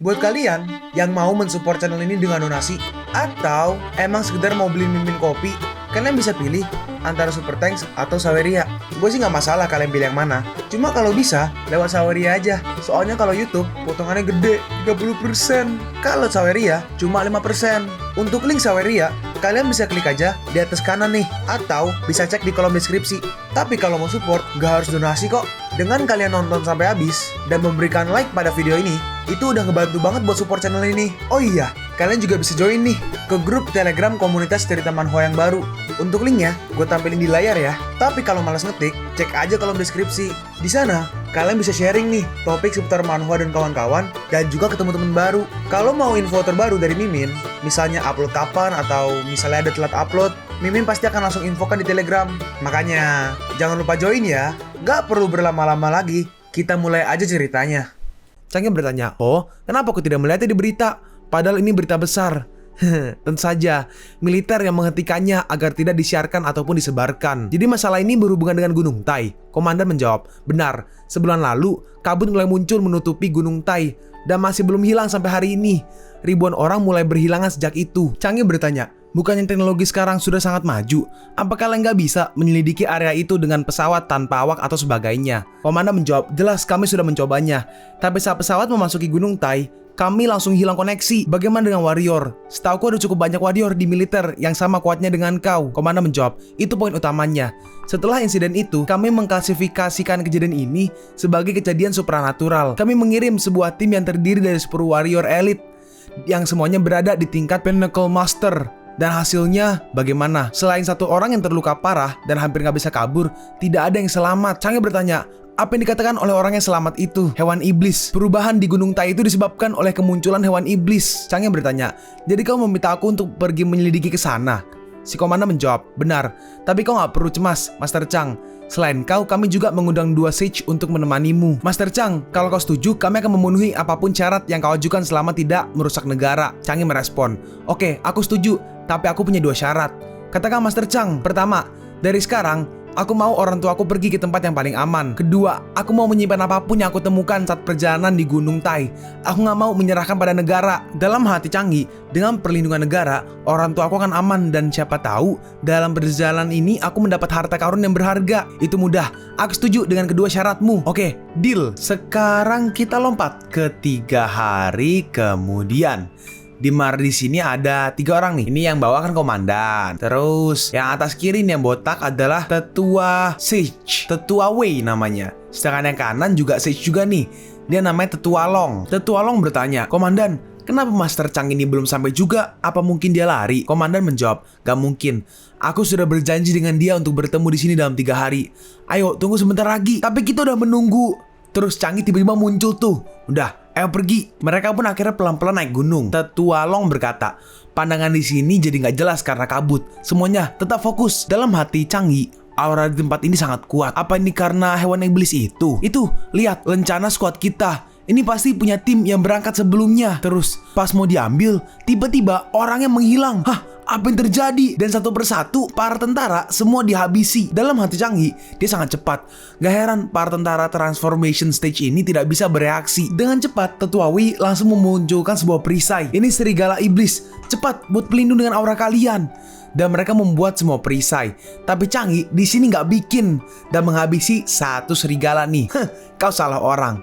Buat kalian yang mau mensupport channel ini dengan donasi, atau emang sekedar mau beli mimin kopi, kalian bisa pilih antara Super Thanks atau Saweria. Gue sih nggak masalah kalian pilih yang mana. Cuma kalau bisa, lewat Saweria aja. Soalnya kalau YouTube, potongannya gede, 30%. Kalau Saweria, cuma 5%. Untuk link Saweria, kalian bisa klik aja di atas kanan nih, atau bisa cek di kolom deskripsi. Tapi kalau mau support, nggak harus donasi kok. Dengan kalian nonton sampai habis, dan memberikan like pada video ini, itu udah ngebantu banget buat support channel ini. Oh iya, kalian juga bisa join nih ke grup Telegram komunitas cerita manhwa yang baru. Untuk linknya, gue tampilin di layar ya. Tapi kalau malas ngetik, cek aja kolom deskripsi. Di sana, kalian bisa sharing nih topik seputar manhwa dan kawan-kawan, dan juga ketemu teman baru. Kalau mau info terbaru dari Mimin, misalnya upload kapan atau misalnya ada telat upload, Mimin pasti akan langsung infokan di Telegram. Makanya, jangan lupa join ya. Gak perlu berlama-lama lagi, kita mulai aja ceritanya. Changi bertanya, "Oh, kenapa aku tidak melihatnya di berita? Padahal ini berita besar." Tentu saja, militer yang menghentikannya agar tidak disiarkan ataupun disebarkan. Jadi masalah ini berhubungan dengan Gunung Tai. Komandan menjawab, "Benar, sebulan lalu kabut mulai muncul menutupi Gunung Tai dan masih belum hilang sampai hari ini. Ribuan orang mulai berhilangan sejak itu." Changi bertanya, "Bukannya teknologi sekarang sudah sangat maju? Apa kalian nggak bisa menyelidiki area itu dengan pesawat tanpa awak atau sebagainya?" Komandan menjawab, "Jelas kami sudah mencobanya. Tapi saat pesawat memasuki Gunung Tai, kami langsung hilang koneksi. Bagaimana dengan warrior? Setauku ada cukup banyak warrior di militer yang sama kuatnya dengan kau." Komandan menjawab, "Itu poin utamanya. Setelah insiden itu, kami mengklasifikasikan kejadian ini sebagai kejadian supranatural. Kami mengirim sebuah tim yang terdiri dari 10 warrior elit yang semuanya berada di tingkat Pinnacle Master. Dan hasilnya bagaimana? Selain satu orang yang terluka parah dan hampir nggak bisa kabur, tidak ada yang selamat." Changi bertanya, "Apa yang dikatakan oleh orang yang selamat itu? Hewan iblis. Perubahan di Gunung Tai itu disebabkan oleh kemunculan hewan iblis." Changi bertanya, "Jadi kau meminta aku untuk pergi menyelidiki ke sana?" Si komandan menjawab, "Benar. Tapi kau nggak perlu cemas, Master Chang. Selain kau, kami juga mengundang 2 sage untuk menemanimu. Master Chang, kalau kau setuju, kami akan memenuhi apapun syarat yang kau ajukan selama tidak merusak negara." Changi merespon, "Oke, aku setuju. Tapi aku punya 2 syarat." Katakan Master Chang. "Pertama, dari sekarang, aku mau orang tuaku pergi ke tempat yang paling aman. Kedua, aku mau menyimpan apapun yang aku temukan saat perjalanan di Gunung Tai. Aku nggak mau menyerahkan pada negara." Dalam hati Changi, dengan perlindungan negara, orang tuaku akan aman dan siapa tahu dalam perjalanan ini aku mendapat harta karun yang berharga. Itu mudah. Aku setuju dengan kedua syaratmu. Oke, deal. Sekarang kita lompat ke 3 hari kemudian. Di sini ada 3 orang nih. Ini yang bawa kan komandan. Terus yang atas kiri nih yang botak adalah tetua Sage, tetua Wei namanya. Sedangkan yang kanan juga Sage juga nih. Dia namanya tetua Long. Tetua Long bertanya, "Komandan, kenapa Master Chang ini belum sampai juga? Apa mungkin dia lari?" Komandan menjawab, "Gak mungkin. Aku sudah berjanji dengan dia untuk bertemu di sini dalam 3 hari. Ayo tunggu sebentar lagi." Tapi kita udah menunggu. Terus Changi tiba-tiba muncul tuh. "Udah, ayo pergi." Mereka pun akhirnya pelan-pelan naik gunung. Tetua Long berkata, "Pandangan di sini jadi nggak jelas karena kabut. Semuanya tetap fokus." Dalam hati Changi, aura di tempat ini sangat kuat. Apa ini karena hewan iblis itu? Itu, lihat lencana squad kita. Ini pasti punya tim yang berangkat sebelumnya. Terus pas mau diambil, tiba-tiba orangnya menghilang. Hah? Apa yang terjadi? Dan satu persatu para tentara semua dihabisi. Dalam hati Changi, dia sangat cepat. Gak heran para tentara transformation stage ini tidak bisa bereaksi. Dengan cepat, Tetua Wei langsung memunculkan sebuah perisai. "Ini serigala iblis. Cepat buat pelindung dengan aura kalian." Dan mereka membuat semua perisai. Tapi Changi di sini nggak bikin dan menghabisi 1 serigala nih. Kau salah orang.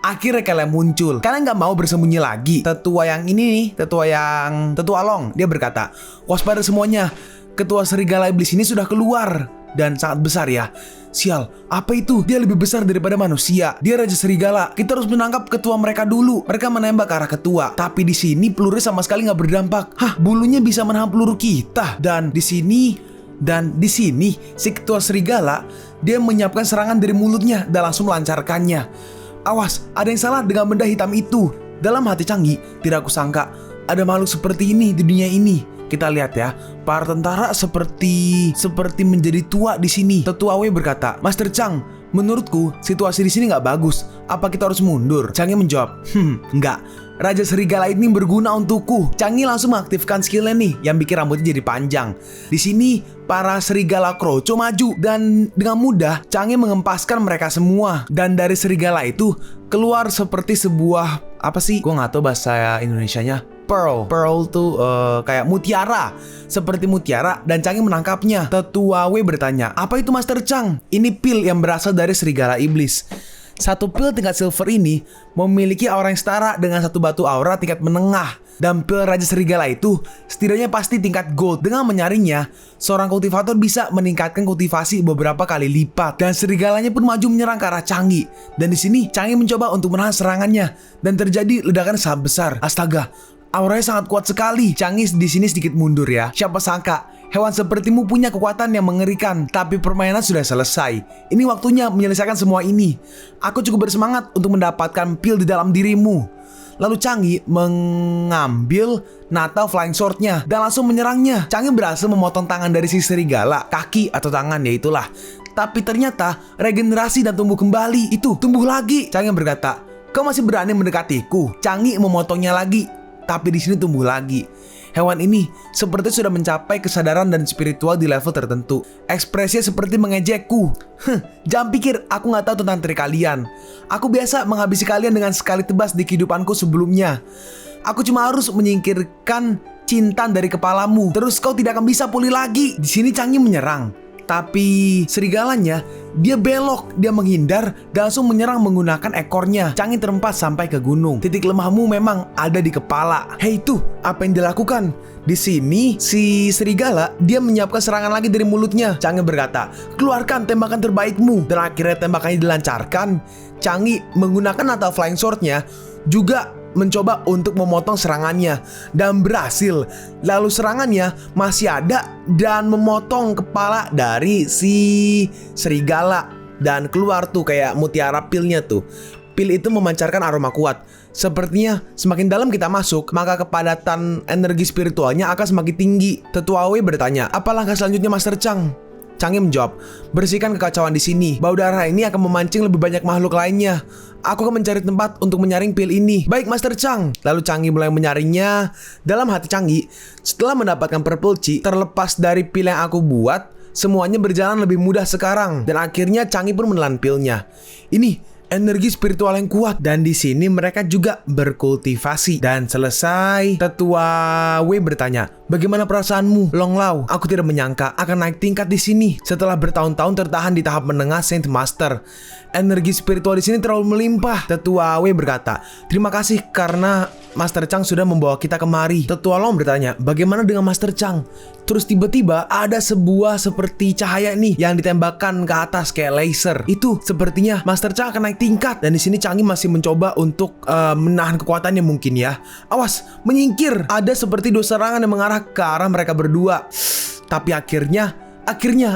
Akhirnya kalian muncul. Kalian gak mau bersembunyi lagi. Tetua yang ini nih, Tetua Long, dia berkata, "Waspada semuanya. Ketua serigala iblis ini sudah keluar. Dan sangat besar ya. Sial, apa itu? Dia lebih besar daripada manusia. Dia raja serigala. Kita harus menangkap ketua mereka dulu." Mereka menembak ke arah ketua. Tapi di sini pelurunya sama sekali gak berdampak. Hah, bulunya bisa menahan peluru kita. Dan di sini si ketua serigala, dia menyiapkan serangan dari mulutnya dan langsung melancarkannya. Awas, ada yang salah dengan benda hitam itu. Dalam hati Changi, tidak kusangka ada makhluk seperti ini di dunia ini. Kita lihat ya, para tentara seperti menjadi tua di sini. Tetua Wei berkata, "Master Chang, menurutku situasi di sini nggak bagus. Apa kita harus mundur?" Changi menjawab, enggak. Raja Serigala ini berguna untukku. Changi langsung mengaktifkan skillnya nih yang bikin rambutnya jadi panjang. Di sini para serigala kroco maju dan dengan mudah Changi mengempaskan mereka semua. Dan dari serigala itu keluar seperti sebuah apa sih? Gue nggak tahu bahasa Indonesianya. Pearl tuh kayak mutiara, seperti mutiara, dan Changi menangkapnya. Tetua W bertanya, apa itu Master Chang? Ini pil yang berasal dari serigala iblis. Satu pil tingkat silver ini memiliki aura yang setara dengan satu batu aura tingkat menengah. Dan pil Raja Serigala itu setidaknya pasti tingkat gold. Dengan menyaringnya, seorang kultivator bisa meningkatkan kultivasi beberapa kali lipat. Dan serigalanya pun maju menyerang ke arah Changi. Dan di sini Changi mencoba untuk menahan serangannya dan terjadi ledakan sangat besar. Astaga, auranya sangat kuat sekali. Changi di sini sedikit mundur ya. Siapa sangka hewan sepertimu punya kekuatan yang mengerikan. Tapi permainan sudah selesai. Ini waktunya menyelesaikan semua ini. Aku cukup bersemangat untuk mendapatkan pil di dalam dirimu. Lalu Changi mengambil Natal Flying Sword-nya dan langsung menyerangnya. Changi berhasil memotong tangan dari si serigala, kaki atau tangan ya itulah. Tapi ternyata regenerasi dan tumbuh kembali. Itu tumbuh lagi. Changi berkata, kau masih berani mendekatiku? Changi memotongnya lagi, tapi di sini tumbuh lagi. Hewan ini seperti sudah mencapai kesadaran dan spiritual di level tertentu. Ekspresinya seperti mengejekku. Jangan pikir aku nggak tahu tentang trik kalian. Aku biasa menghabisi kalian dengan sekali tebas di kehidupanku sebelumnya. Aku cuma harus menyingkirkan cinta dari kepalamu. Terus kau tidak akan bisa pulih lagi. Di sini Changi menyerang. Tapi serigalanya, dia belok, dia menghindar dan langsung menyerang menggunakan ekornya. Changi terempas sampai ke gunung. Titik lemahmu memang ada di kepala. Hei itu, apa yang dilakukan? Di sini si serigala dia menyiapkan serangan lagi dari mulutnya. Changi berkata, keluarkan tembakan terbaikmu. Dan akhirnya tembakannya dilancarkan. Changi menggunakan Natal Flying Sword-nya juga mencoba untuk memotong serangannya dan berhasil. Lalu serangannya masih ada dan memotong kepala dari si serigala dan keluar tuh kayak mutiara pilnya tuh. Pil itu memancarkan aroma kuat. Sepertinya semakin dalam kita masuk, maka kepadatan energi spiritualnya akan semakin tinggi. Tetua W bertanya, apa langkah selanjutnya Master Chang? Changi menjawab, bersihkan kekacauan di sini. Bau darah ini akan memancing lebih banyak makhluk lainnya. Aku akan mencari tempat untuk menyaring pil ini. Baik Master Chang. Lalu Changi mulai menyaringnya. Dalam hati Changi, setelah mendapatkan purple chi, terlepas dari pil yang aku buat, semuanya berjalan lebih mudah sekarang. Dan akhirnya Changi pun menelan pilnya. Ini energi spiritual yang kuat. Dan di sini mereka juga berkultivasi. Dan selesai, Tetua W bertanya, bagaimana perasaanmu, Long Lao? Aku tidak menyangka akan naik tingkat di sini setelah bertahun-tahun tertahan di tahap menengah Saint Master. Energi spiritual di sini terlalu melimpah. Tetua W berkata, terima kasih karena Master Chang sudah membawa kita kemari. Tetua Long bertanya, bagaimana dengan Master Chang? Terus tiba-tiba ada sebuah seperti cahaya nih yang ditembakkan ke atas kayak laser. Itu sepertinya Master Chang akan naik tingkat. Dan di sini Changi masih mencoba untuk menahan kekuatannya mungkin ya. Awas, menyingkir. Ada seperti dua serangan yang mengarah ke arah mereka berdua. Tapi akhirnya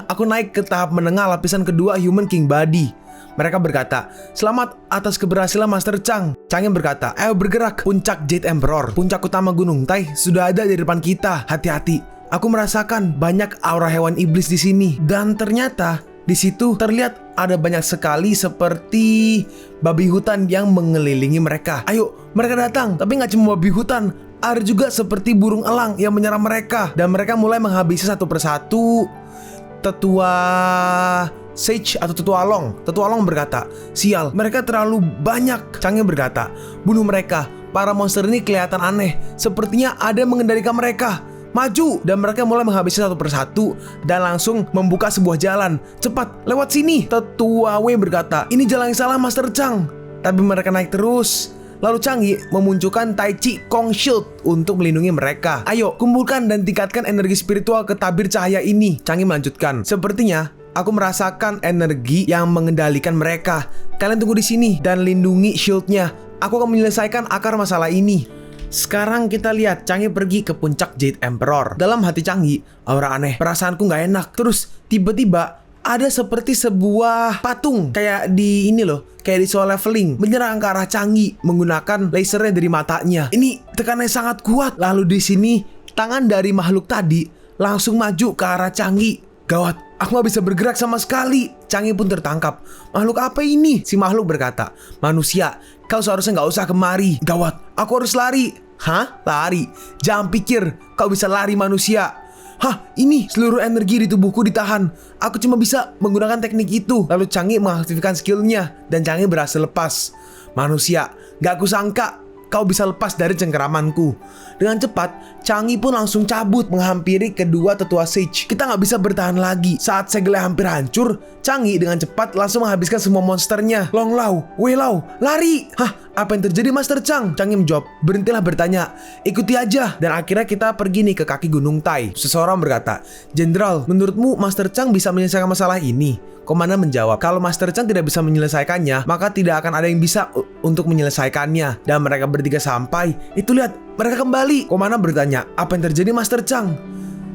aku naik ke tahap menengah lapisan kedua Human King Body. Mereka berkata, selamat atas keberhasilan Master Chang. Changi berkata, ayo bergerak. Puncak Jade Emperor, puncak utama Gunung Tai sudah ada di depan kita. Hati-hati. Aku merasakan banyak aura hewan iblis di sini. Dan ternyata di situ terlihat ada banyak sekali seperti babi hutan yang mengelilingi mereka. Ayo, mereka datang. Tapi nggak cuma babi hutan, ada juga seperti burung elang yang menyerang mereka. Dan mereka mulai menghabisi satu persatu. Tetua Sage atau Tetua Long berkata, sial, mereka terlalu banyak. Changi berkata, bunuh mereka. Para monster ini kelihatan aneh. Sepertinya ada yang mengendalikan mereka. Maju. Dan mereka mulai menghabisi satu persatu dan langsung membuka sebuah jalan. Cepat, lewat sini. Tetua W berkata, ini jalan yang salah Master Chang. Tapi mereka naik terus. Lalu Changi memunculkan Tai Chi Kong Shield untuk melindungi mereka. Ayo, kumpulkan dan tingkatkan energi spiritual ke tabir cahaya ini. Changi melanjutkan, sepertinya aku merasakan energi yang mengendalikan mereka. Kalian tunggu di sini dan lindungi shieldnya. Aku akan menyelesaikan akar masalah ini. Sekarang kita lihat Changi pergi ke puncak Jade Emperor. Dalam hati Changi, aura aneh, perasaanku gak enak. Terus tiba-tiba ada seperti sebuah patung kayak di ini loh, kayak di soul leveling, menyerang ke arah Changi menggunakan lasernya dari matanya. Ini tekanannya sangat kuat. Lalu di sini tangan dari makhluk tadi langsung maju ke arah Changi. Gawat, aku gak bisa bergerak sama sekali. Changi pun tertangkap. Makhluk apa ini? Si makhluk berkata, manusia, Kau seharusnya gak usah kemari. Gawat, aku harus lari. Hah? Lari? Jangan pikir kau bisa lari manusia. Hah, ini seluruh energi di tubuhku ditahan. Aku cuma bisa menggunakan teknik itu. Lalu Chang'e mengaktifkan skillnya dan Chang'e berhasil lepas. Manusia, gak kusangka kau bisa lepas dari cengkeramanku. Dengan cepat, Chang'e pun langsung cabut menghampiri kedua tetua Sage. Kita gak bisa bertahan lagi. Saat segelnya hampir hancur, Chang'e dengan cepat langsung menghabiskan semua monsternya. Long Lao, Wei Lao, lari! Hah? Apa yang terjadi Master Chang? Chang'e menjawab, berhentilah bertanya, ikuti aja. Dan akhirnya kita pergi nih ke kaki Gunung Tai. Seseorang berkata, Jenderal, menurutmu Master Chang bisa menyelesaikan masalah ini? Komandan menjawab, kalau Master Chang tidak bisa menyelesaikannya, maka tidak akan ada yang bisa untuk menyelesaikannya. Dan mereka bertiga sampai, itu lihat, mereka kembali. Komandan bertanya, apa yang terjadi Master Chang?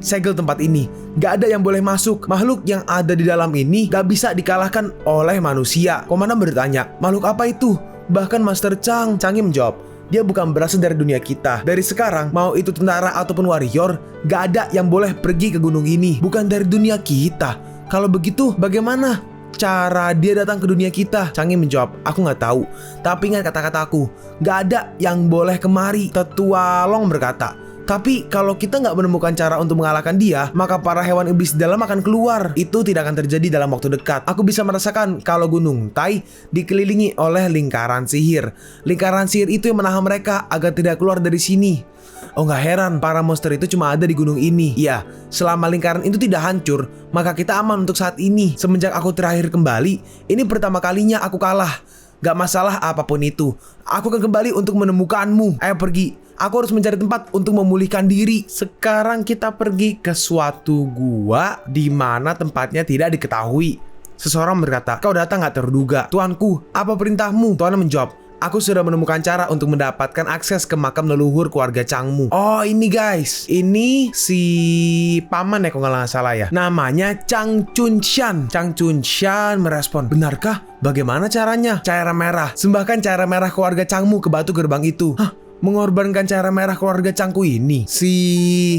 Segel tempat ini, gak ada yang boleh masuk. Makhluk yang ada di dalam ini gak bisa dikalahkan oleh manusia. Komandan bertanya, makhluk apa itu? Bahkan Master Chang, Chang'e menjawab, dia bukan berasal dari dunia kita. Dari sekarang, mau itu tentara ataupun warrior, gak ada yang boleh pergi ke gunung ini. Bukan dari dunia kita. Kalau begitu, bagaimana cara dia datang ke dunia kita? Chang'e menjawab, aku gak tahu. Tapi ingat kata-kataku, gak ada yang boleh kemari. Tetua Long berkata, tapi kalau kita nggak menemukan cara untuk mengalahkan dia, maka para hewan iblis di dalam akan keluar. Itu tidak akan terjadi dalam waktu dekat. Aku bisa merasakan kalau Gunung Tai dikelilingi oleh lingkaran sihir. Lingkaran sihir itu yang menahan mereka agar tidak keluar dari sini. Oh nggak heran, para monster itu cuma ada di gunung ini. Ya, selama lingkaran itu tidak hancur, maka kita aman untuk saat ini. Semenjak aku terakhir kembali, ini pertama kalinya aku kalah. Gak masalah apapun itu, aku akan kembali untuk menemukanmu. Ayo pergi, aku harus mencari tempat untuk memulihkan diri. Sekarang kita pergi ke suatu gua di mana tempatnya tidak diketahui. Seseorang berkata, kau datang gak terduga. Tuanku, apa perintahmu? Tuan menjawab, aku sudah menemukan cara untuk mendapatkan akses ke makam leluhur keluarga Changmu. Oh ini guys, ini si paman ya kalau nggak salah ya. Namanya Chang Chunshan. Chang Chunshan merespon, benarkah? Bagaimana caranya? Cairan merah. Sembahkan cairan merah keluarga Changmu ke batu gerbang itu. Hah? Mengorbankan cairan merah keluarga Changku ini.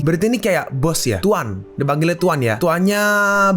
Berarti ini kayak bos ya? Tuan, dipanggilnya Tuan ya. Tuannya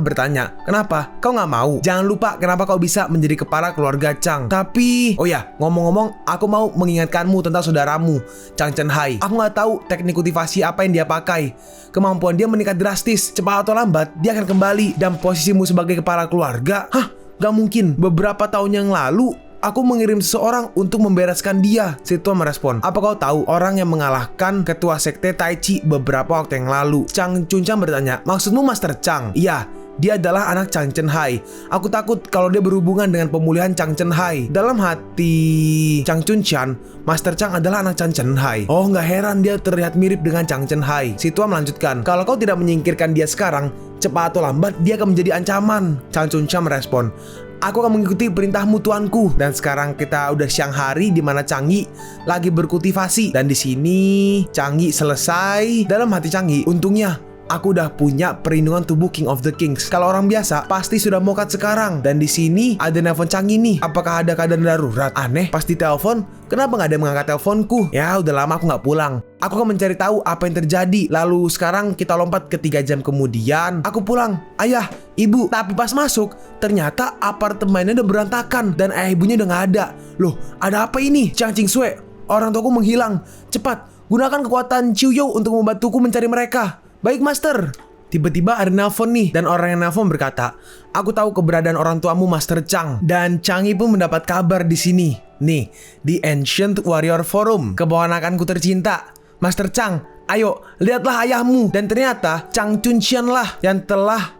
bertanya, kenapa? Kau nggak mau? Jangan lupa kenapa kau bisa menjadi kepala keluarga Chang. Tapi, oh ya, ngomong-ngomong, aku mau mengingatkanmu tentang saudaramu, Chang Chen Hai. Aku nggak tahu teknik kultivasi apa yang dia pakai. Kemampuan dia meningkat drastis. Cepat atau lambat, dia akan kembali. Dan posisimu sebagai kepala keluarga, gak mungkin. Beberapa tahun yang lalu, aku mengirim seseorang untuk membereskan dia. Si Tuan merespon, apa kau tahu orang yang mengalahkan ketua sekte Tai Chi beberapa waktu yang lalu? Chang Chunshan bertanya, maksudmu Master Chang? Iya, dia adalah anak Chang Chen Hai. Aku takut kalau dia berhubungan dengan pemulihan Chang Chen Hai. Dalam hati Chang Chunshan, Master Chang adalah anak Chang Chen Hai. Oh nggak heran dia terlihat mirip dengan Chang Chen Hai. Si Tuan melanjutkan, kalau kau tidak menyingkirkan dia sekarang, cepat atau lambat dia akan menjadi ancaman. Chang Chunshan merespon, aku akan mengikuti perintahmu tuanku. Dan sekarang kita udah siang hari di mana Chang'e lagi berkultivasi. Dan di sini Chang'e selesai. Dalam hati Chang'e, untungnya aku udah punya perlindungan tubuh King of the Kings. Kalau orang biasa pasti sudah mokat sekarang. Dan di sini ada nelpon Chang'e nih. Apakah ada keadaan darurat? Aneh, pas ditelepon, kenapa nggak ada yang mengangkat teleponku? Ya udah lama aku nggak pulang. Aku akan mencari tahu apa yang terjadi. Lalu sekarang kita lompat ke 3 jam kemudian. Aku pulang. Ayah, ibu. Tapi pas masuk, ternyata apartemennya udah berantakan. Dan ayah ibunya udah nggak ada. Loh, ada apa ini? Chang Qingsui, orang tuaku menghilang. Cepat, gunakan kekuatan Chiuyo untuk membantuku mencari mereka. Baik, Master. Tiba-tiba ada nelpon nih. Dan orang yang nelpon berkata, aku tahu keberadaan orang tuamu Master Chang. Dan Chang'e pun mendapat kabar di sini. Nih, di Ancient Warrior Forum. Keponakanku tercinta, Master Chang, ayo, lihatlah ayahmu. Dan ternyata Chang Chunshan lah yang telah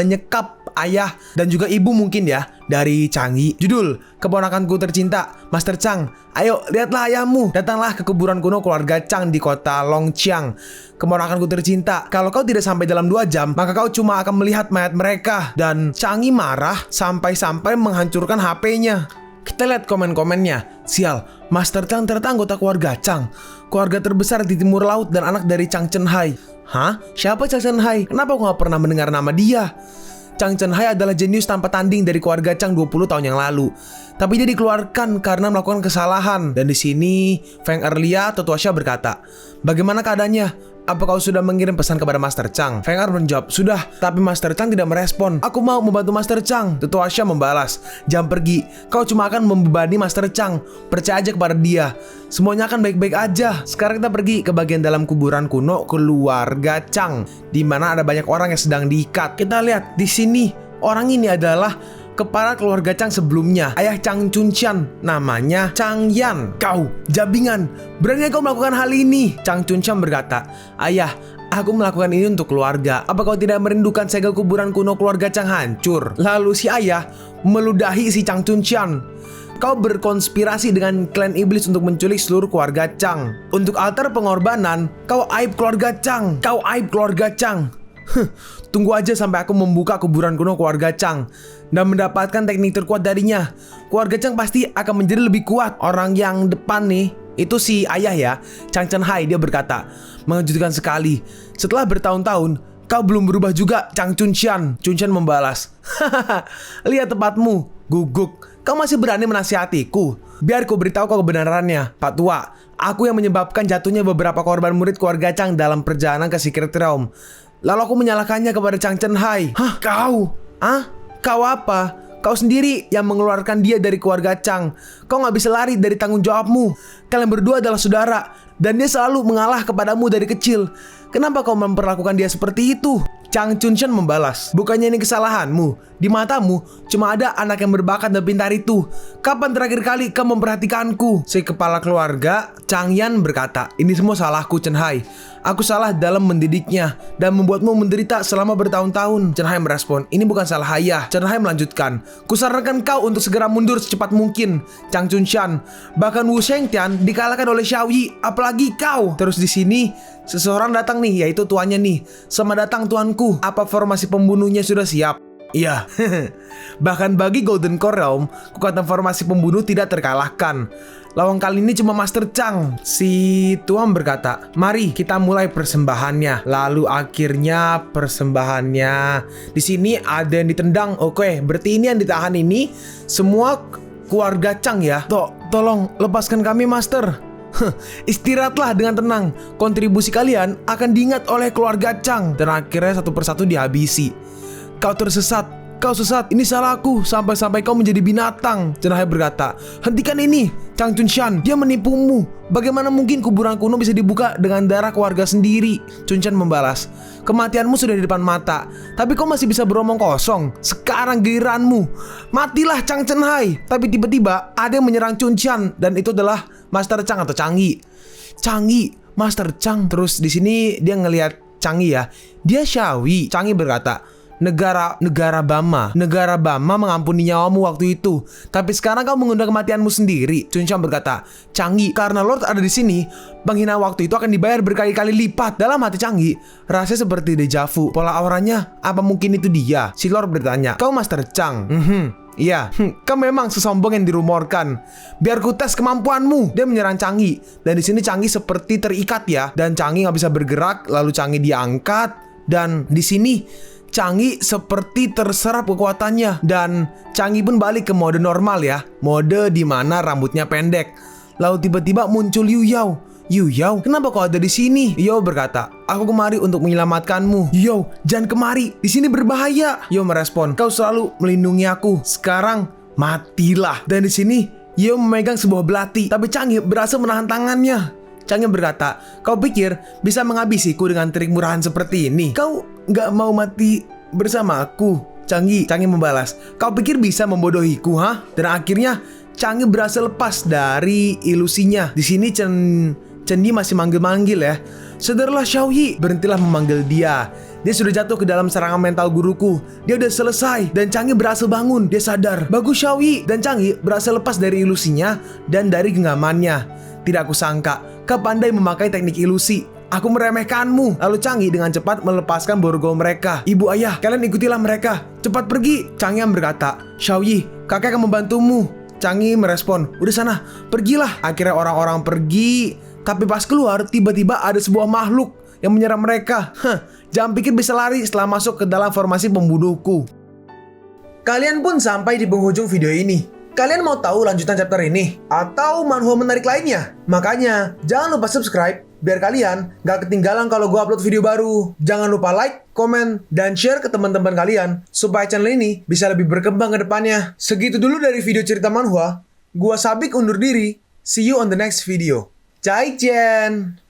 menyekap ayah dan juga ibu mungkin ya dari Chang'e. Judul, keponakanku tercinta, Master Chang, ayo, lihatlah ayahmu. Datanglah ke kuburan kuno keluarga Chang di kota Longqiang. Keponakanku tercinta, kalau kau tidak sampai dalam 2 jam, maka kau cuma akan melihat mayat mereka. Dan Chang'e marah sampai-sampai menghancurkan HP-nya. Kita lihat komen-komennya. Sial, Master Chang ternyata anggota keluarga Chang, keluarga terbesar di timur laut dan anak dari Chang Chen Hai. Hah? Siapa Chang Chen Hai? Kenapa aku gak pernah mendengar nama dia? Chang Chen Hai adalah jenius tanpa tanding dari keluarga Chang 20 tahun yang lalu. Tapi dia dikeluarkan karena melakukan kesalahan. Dan di sini Feng Erlia Totuasha berkata, bagaimana keadaannya? apa kau sudah mengirim pesan kepada Master Chang? Feng Er menjawab, sudah, tapi Master Chang tidak merespon. Aku mau membantu Master Chang. Tetua Xia membalas, jangan pergi. Kau cuma akan membebani Master Chang. Percaya aja kepada dia. Semuanya akan baik-baik aja. Sekarang kita pergi ke bagian dalam kuburan kuno keluarga Chang, di mana ada banyak orang yang sedang diikat. Kita lihat di sini, orang ini adalah kepala keluarga Chang sebelumnya, ayah Chang Chunxian, namanya Chang Yan. Kau, jabingan, berani kau melakukan hal ini? Chang Chunxian berkata, ayah, aku melakukan ini untuk keluarga. Apa kau tidak merindukan segel kuburan kuno keluarga Chang hancur? Lalu si ayah meludahi si Chang Chunxian. Kau berkonspirasi dengan klan iblis untuk menculik seluruh keluarga Chang. Untuk altar pengorbanan, kau aib keluarga Chang. Kau aib keluarga Chang. Tunggu aja sampai aku membuka kuburan kuno keluarga Chang dan mendapatkan teknik terkuat darinya. Keluarga Chang pasti akan menjadi lebih kuat. Orang yang depan nih, itu si ayah ya, Chang Chen Hai. Dia berkata, mengejutkan sekali. Setelah bertahun-tahun, kau belum berubah juga, Chang Chunxian. Chunxian membalas, hahaha, lihat tempatmu, guguk. Kau masih berani menasihatiku? Biar ku beritahu kau kebenarannya, Pak Tua. Aku yang menyebabkan jatuhnya beberapa korban murid keluarga Chang dalam perjalanan ke Secret Realm. Lalu aku menyalahkannya kepada Chang Chen Hai. Hah? Kau? Hah? Kau apa? Kau sendiri yang mengeluarkan dia dari keluarga Chang. Kau gak bisa lari dari tanggung jawabmu. Kalian berdua adalah saudara, dan dia selalu mengalah kepadamu dari kecil. Kenapa kau memperlakukan dia seperti itu? Chang Chunxian membalas, bukannya ini kesalahanmu. Di matamu cuma ada anak yang berbakat dan pintar itu. Kapan terakhir kali kau memperhatikanku? Si kepala keluarga Chang Yan berkata, ini semua salahku, Chen Hai. Aku salah dalam mendidiknya dan membuatmu menderita selama bertahun-tahun. Chen Hai merespon, ini bukan salah ayah. Chen Hai melanjutkan, kusarankan kau untuk segera mundur secepat mungkin, Chang Chunxian. Bahkan Wu Shengtian dikalahkan oleh Xiao Yi, apalagi kau. Terus di sini seseorang datang nih, yaitu tuannya nih. Selamat datang tuanku. Apa formasi pembunuhnya sudah siap? Iya. Bahkan bagi Golden Core Realm, kekuatan formasi pembunuh tidak terkalahkan. Lawan kali ini cuma Master Chang. Si tuan berkata, mari kita mulai persembahannya. Lalu akhirnya persembahannya di sini ada yang ditendang. Oke, berarti ini yang ditahan ini semua keluarga Chang ya. Tolong lepaskan kami, Master. Istirahatlah dengan tenang. Kontribusi kalian akan diingat oleh keluarga Chang. Dan akhirnya satu persatu dihabisi. Kau tersesat. Kau sesat, ini salahku. Sampai-sampai kau menjadi binatang. Chen Hai berkata, hentikan ini, Chang Chunxian. Dia menipumu. Bagaimana mungkin kuburan kuno bisa dibuka dengan darah keluarga sendiri? Chunxian membalas, kematianmu sudah di depan mata, tapi kau masih bisa beromong kosong. Sekarang giliranmu. Matilah, Chang Chen Hai. Tapi tiba-tiba ada yang menyerang Chunxian, dan itu adalah Master Chang atau Chang Yi. Chang Yi, Master Chang. Terus di sini dia ngelihat Chang Yi ya. Dia Xiao Yi. Chang Yi berkata, Negara Bama mengampuni nyawamu waktu itu, tapi sekarang kau mengundang kematianmu sendiri. Chunxian berkata, Chang Yi, karena Lord ada di sini, penghinaan waktu itu akan dibayar berkali-kali lipat. Dalam hati Chang Yi, rasanya seperti dejavu. Pola auranya, apa mungkin itu dia? Si Lord bertanya, kau Master Chang? Iya, kau memang sesombong yang dirumorkan. Biar ku tes kemampuanmu. Dia menyerang Chang Yi, dan di sini Chang Yi seperti terikat ya, dan Chang Yi nggak bisa bergerak. Lalu Chang Yi diangkat, dan di sini Chang Yi seperti terserap kekuatannya, dan Chang Yi pun balik ke mode normal ya, mode dimana rambutnya pendek. Lalu tiba-tiba muncul Yu Yao. Yu Yao, kenapa kau ada di sini? Yu Yao berkata, aku kemari untuk menyelamatkanmu. Yu Yao, jangan kemari, di sini berbahaya. Yu Yao merespon, kau selalu melindungi aku. Sekarang matilah. Dan di sini Yu Yao memegang sebuah belati, tapi Chang Yi berhasil menahan tangannya. Chang Yi berkata, kau pikir bisa menghabisiku dengan trik murahan seperti ini? Kau gak mau mati bersama aku? Chang Yi membalas, kau pikir bisa membodohiku, ha? Dan akhirnya Chang Yi berhasil lepas dari ilusinya. Di sini Chen Yi masih manggil-manggil ya. Sadarlah Xiao Yi, berhentilah memanggil dia. Dia sudah jatuh ke dalam serangan mental guruku. Dia udah selesai, dan Chang Yi berhasil bangun. Dia sadar. Bagus Xiao Yi. Dan Chang Yi berhasil lepas dari ilusinya dan dari genggamannya. Tidak aku sangka, kau pandai memakai teknik ilusi. Aku meremehkanmu. Lalu Chang Yi dengan cepat melepaskan borgol mereka. Ibu ayah, kalian ikutilah mereka. Cepat pergi. Chang Yi berkata, Xiao Yi, kakek akan membantumu. Chang Yi merespon, udah sana, pergilah. Akhirnya orang-orang pergi. Tapi pas keluar, tiba-tiba ada sebuah makhluk yang menyerang mereka. Jangan pikir bisa lari setelah masuk ke dalam formasi pembunuhku. Kalian pun sampai di penghujung video ini. Kalian mau tahu lanjutan chapter ini? Atau manhwa menarik lainnya? Makanya, jangan lupa subscribe biar kalian gak ketinggalan kalau gue upload video baru. Jangan lupa like, komen, dan share ke teman-teman kalian supaya channel ini bisa lebih berkembang ke depannya. Segitu dulu dari video cerita manhwa. Gua Sabik undur diri. See you on the next video. Zaijian!